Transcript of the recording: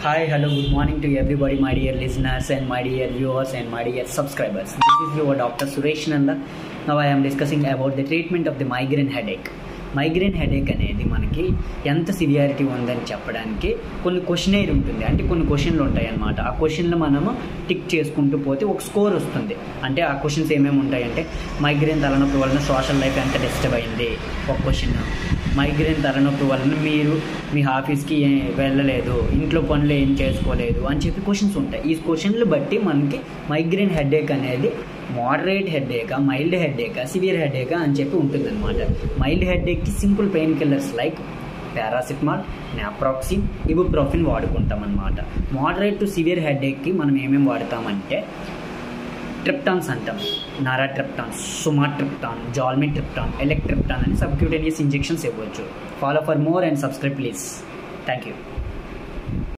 Hi, hello, good morning to everybody, my dear listeners and my dear viewers and my dear subscribers. This is your Dr. Suresh Nanda. Now I am discussing about the treatment of the migraine headache. Migraine headache అనేది మనకి ఎంత severity ఉందని చెప్పడానికి కొన్ని questionnaire ఉంటుంది, అంటే కొన్ని క్వశ్చన్లు ఉంటాయి అన్నమాట. ఆ క్వశ్చన్లు మనము టిక్ చేసుకుంటూ పోతే ఒక స్కోర్ వస్తుంది. అంటే ఆ క్వశ్చన్స్ ఏమేమి ఉంటాయంటే, మైగ్రేన్ తలనొప్పి వలన సోషల్ లైఫ్ ఎంత డిస్టర్బ్ అయింది ఒక క్వశ్చన్, మైగ్రేన్ తలనొప్పి వలన మీరు మీ ఆఫీస్కి వెళ్ళలేదు, ఇంట్లో పనులు ఏం చేసుకోలేదు అని చెప్పి క్వశ్చన్స్ ఉంటాయి. ఈ క్వశ్చన్లు బట్టి మనకి మైగ్రేన్ హెడేక్ అనేది మోడరేట్ హెడేకా, మైల్డ్ హెడేకా, సివియర్ హెడేకా అని చెప్పి ఉంటుందన్నమాట. మైల్డ్ హెడేక్కి simple pain killers like paracetamol, naproxen, ibuprofen వాడుకుంటాం అన్నమాట. మోడరేట్ టు సివియర్ హెడేక్కి మనం ఏమేమి వాడతామంటే ట్రిప్టాన్స్ అంటాం, నారాట్రిప్టాన్, సుమాట్రిప్టాన్, జాల్మిట్రిప్టాన్, ఎలెక్ట్రిప్టాన్ అని సబ్క్యూటేనియస్ ఇంజెక్షన్స్ ఇవ్వచ్చు. Follow for more and subscribe please. Thank you.